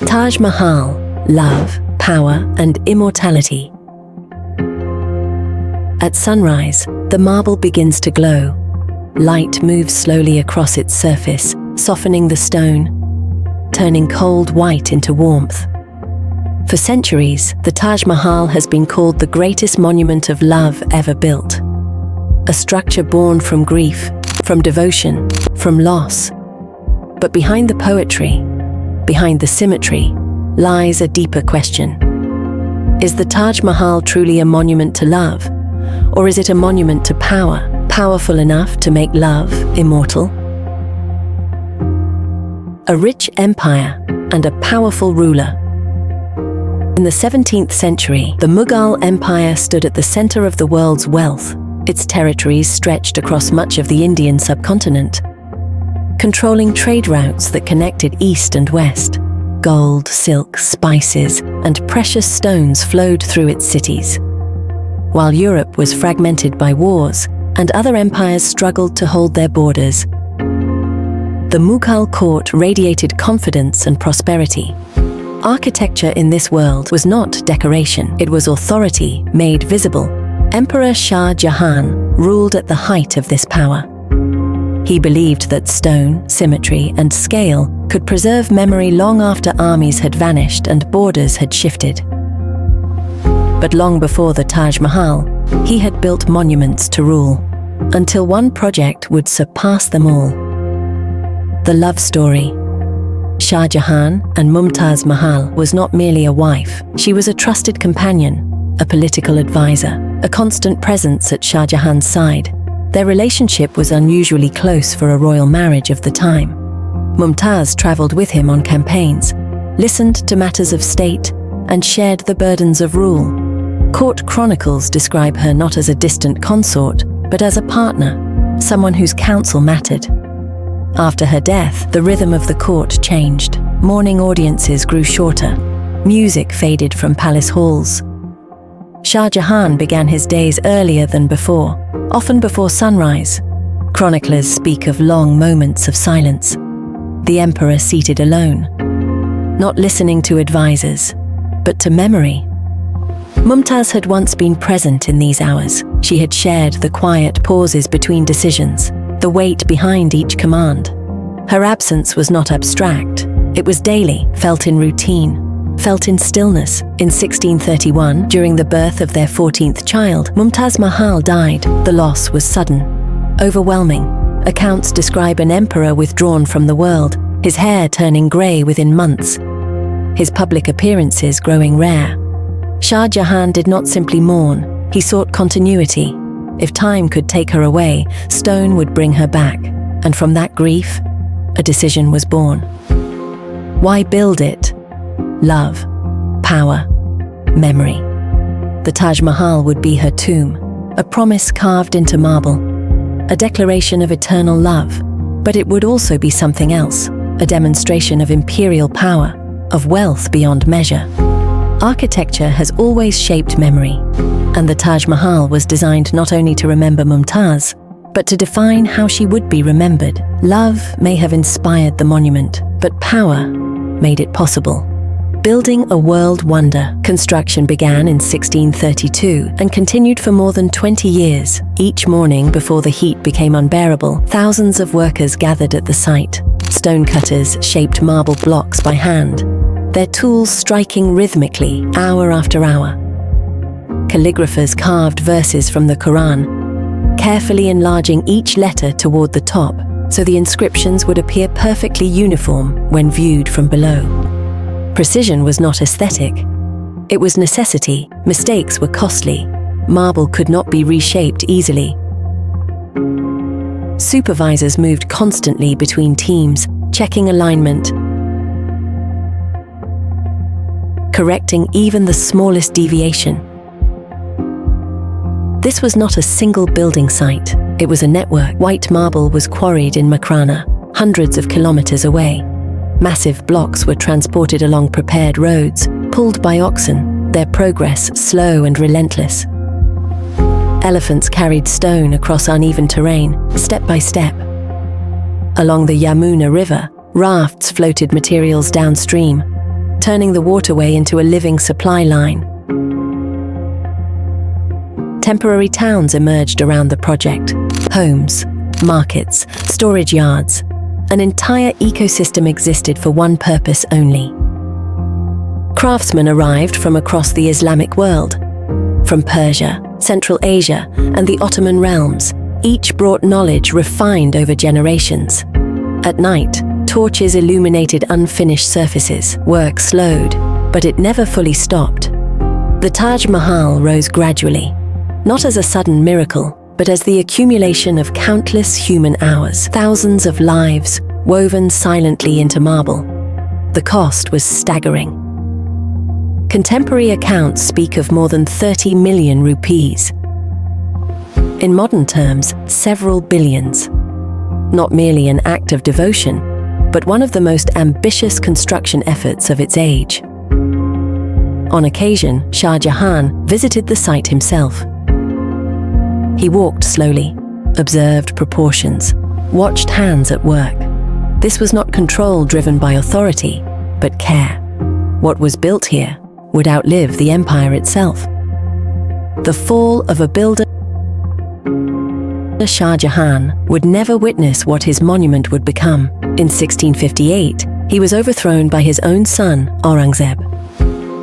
Taj Mahal, love, power, and immortality. At sunrise, the marble begins to glow. Light moves slowly across its surface, softening the stone, turning cold white into warmth. For centuries, the Taj Mahal has been called the greatest monument of love ever built. A structure born from grief, from devotion, from loss. But behind the poetry, behind the symmetry, lies a deeper question. Is the Taj Mahal truly a monument to love? Or is it a monument to power, powerful enough to make love immortal? A rich empire and a powerful ruler. In the 17th century, the Mughal Empire stood at the center of the world's wealth. Its territories stretched across much of the Indian subcontinent, controlling trade routes that connected east and west. Gold, silk, spices, and precious stones flowed through its cities. While Europe was fragmented by wars, and other empires struggled to hold their borders, the Mughal court radiated confidence and prosperity. Architecture in this world was not decoration, it was authority made visible. Emperor Shah Jahan ruled at the height of this power. He believed that stone, symmetry, and scale could preserve memory long after armies had vanished and borders had shifted. But long before the Taj Mahal, he had built monuments to rule, until one project would surpass them all. The love story. Shah Jahan and Mumtaz Mahal was not merely a wife, she was a trusted companion, a political advisor, a constant presence at Shah Jahan's side. Their relationship was unusually close for a royal marriage of the time. Mumtaz traveled with him on campaigns, listened to matters of state, and shared the burdens of rule. Court chronicles describe her not as a distant consort, but as a partner, someone whose counsel mattered. After her death, the rhythm of the court changed. Morning audiences grew shorter. Music faded from palace halls. Shah Jahan began his days earlier than before, often before sunrise. Chroniclers speak of long moments of silence. The emperor seated alone, not listening to advisors, but to memory. Mumtaz had once been present in these hours. She had shared the quiet pauses between decisions, the weight behind each command. Her absence was not abstract. It was daily, felt in routine, felt in stillness. In 1631, during the birth of their 14th child, Mumtaz Mahal died. The loss was sudden, overwhelming. Accounts describe an emperor withdrawn from the world, his hair turning grey within months, his public appearances growing rare. Shah Jahan did not simply mourn, he sought continuity. If time could take her away, stone would bring her back. And from that grief, a decision was born. Why build it? Love, power, memory. The Taj Mahal would be her tomb, a promise carved into marble, a declaration of eternal love. But it would also be something else, a demonstration of imperial power, of wealth beyond measure. Architecture has always shaped memory, and the Taj Mahal was designed not only to remember Mumtaz, but to define how she would be remembered. Love may have inspired the monument, but power made it possible. Building a world wonder, construction began in 1632 and continued for more than 20 years. Each morning before the heat became unbearable, thousands of workers gathered at the site. Stonecutters shaped marble blocks by hand, their tools striking rhythmically hour after hour. Calligraphers carved verses from the Quran, carefully enlarging each letter toward the top so the inscriptions would appear perfectly uniform when viewed from below. Precision was not aesthetic. It was necessity. Mistakes were costly. Marble could not be reshaped easily. Supervisors moved constantly between teams, checking alignment, correcting even the smallest deviation. This was not a single building site. It was a network. White marble was quarried in Makrana, hundreds of kilometers away. Massive blocks were transported along prepared roads, pulled by oxen, their progress slow and relentless. Elephants carried stone across uneven terrain, step by step. Along the Yamuna River, rafts floated materials downstream, turning the waterway into a living supply line. Temporary towns emerged around the project. Homes, markets, storage yards. An entire ecosystem existed for one purpose only. Craftsmen arrived from across the Islamic world. From Persia, Central Asia, and the Ottoman realms, each brought knowledge refined over generations. At night, torches illuminated unfinished surfaces. Work slowed, but it never fully stopped. The Taj Mahal rose gradually, not as a sudden miracle, but as the accumulation of countless human hours, thousands of lives woven silently into marble. The cost was staggering. Contemporary accounts speak of more than 30 million rupees. In modern terms, several billions. Not merely an act of devotion, but one of the most ambitious construction efforts of its age. On occasion, Shah Jahan visited the site himself. He walked slowly, observed proportions, watched hands at work. This was not control driven by authority, but care. What was built here would outlive the empire itself. The fall of a builder, Shah Jahan, would never witness what his monument would become. In 1658, he was overthrown by his own son, Aurangzeb.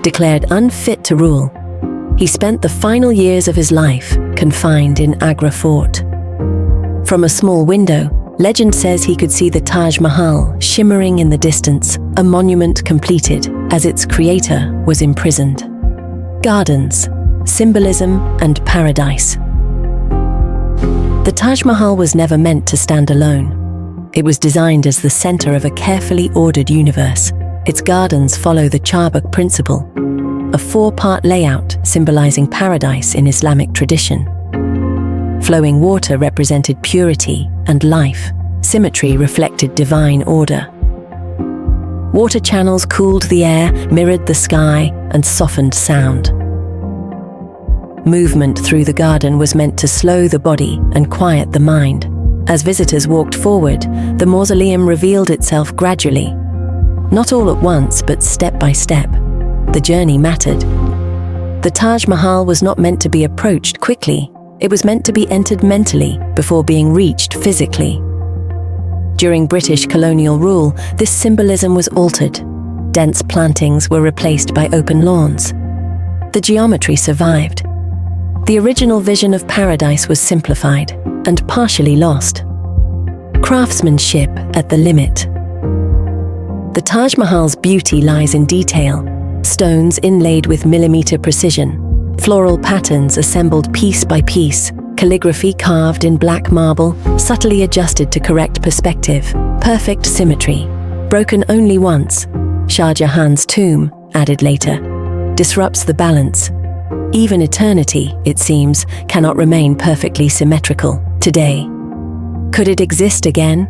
Declared unfit to rule, he spent the final years of his life confined in Agra Fort. From a small window, legend says he could see the Taj Mahal shimmering in the distance, a monument completed as its creator was imprisoned. Gardens, symbolism, and paradise. The Taj Mahal was never meant to stand alone. It was designed as the center of a carefully ordered universe. Its gardens follow the Charbagh principle, a four-part layout symbolizing paradise in Islamic tradition. Flowing water represented purity and life. Symmetry reflected divine order. Water channels cooled the air, mirrored the sky, and softened sound. Movement through the garden was meant to slow the body and quiet the mind. As visitors walked forward, the mausoleum revealed itself gradually. Not all at once, but step by step. The journey mattered. The Taj Mahal was not meant to be approached quickly. It was meant to be entered mentally before being reached physically. During British colonial rule, this symbolism was altered. Dense plantings were replaced by open lawns. The geometry survived. The original vision of paradise was simplified and partially lost. Craftsmanship at the limit. The Taj Mahal's beauty lies in detail. Stones inlaid with millimeter precision, floral patterns assembled piece by piece, calligraphy carved in black marble, subtly adjusted to correct perspective, perfect symmetry. Broken only once, Shah Jahan's tomb, added later, disrupts the balance. Even eternity, it seems, cannot remain perfectly symmetrical. Today, could it exist again?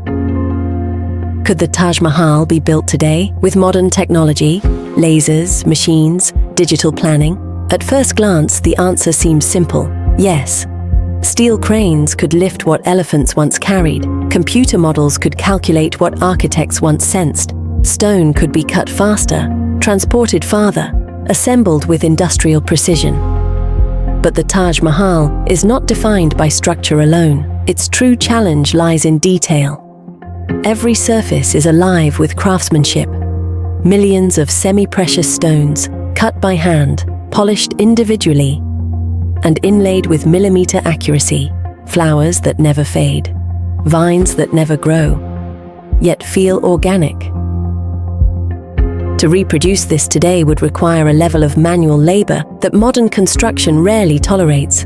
Could the Taj Mahal be built today with modern technology, lasers, machines, digital planning? At first glance, the answer seems simple. Yes. Steel cranes could lift what elephants once carried. Computer models could calculate what architects once sensed. Stone could be cut faster, transported farther, assembled with industrial precision. But the Taj Mahal is not defined by structure alone. Its true challenge lies in detail. Every surface is alive with craftsmanship. Millions of semi-precious stones, cut by hand, polished individually, and inlaid with millimeter accuracy. Flowers that never fade, vines that never grow, yet feel organic. To reproduce this today would require a level of manual labor that modern construction rarely tolerates.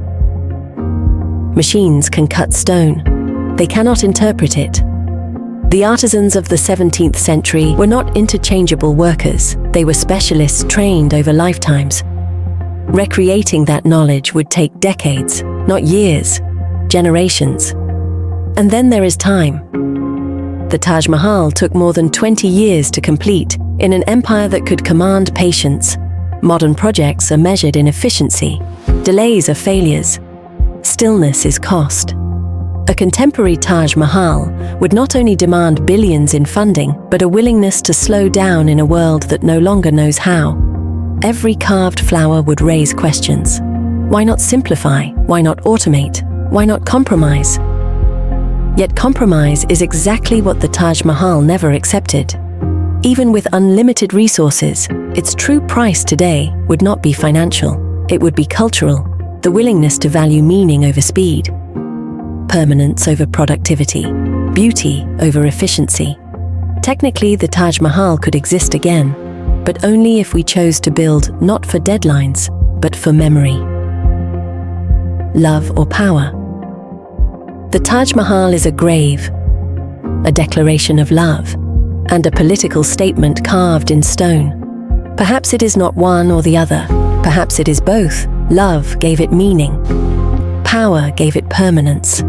Machines can cut stone. They cannot interpret it. The artisans of the 17th century were not interchangeable workers. They were specialists trained over lifetimes. Recreating that knowledge would take decades, not years, generations. And then there is time. The Taj Mahal took more than 20 years to complete in an empire that could command patience. Modern projects are measured in efficiency. Delays are failures. Stillness is cost. A contemporary Taj Mahal would not only demand billions in funding, but a willingness to slow down in a world that no longer knows how. Every carved flower would raise questions. Why not simplify? Why not automate? Why not compromise? Yet compromise is exactly what the Taj Mahal never accepted. Even with unlimited resources, its true price today would not be financial. It would be cultural, the willingness to value meaning over speed, permanence over productivity, beauty over efficiency. Technically, the Taj Mahal could exist again, but only if we chose to build not for deadlines, but for memory. Love or power? The Taj Mahal is a grave, a declaration of love, and a political statement carved in stone. Perhaps it is not one or the other. Perhaps it is both. Love gave it meaning. Power gave it permanence.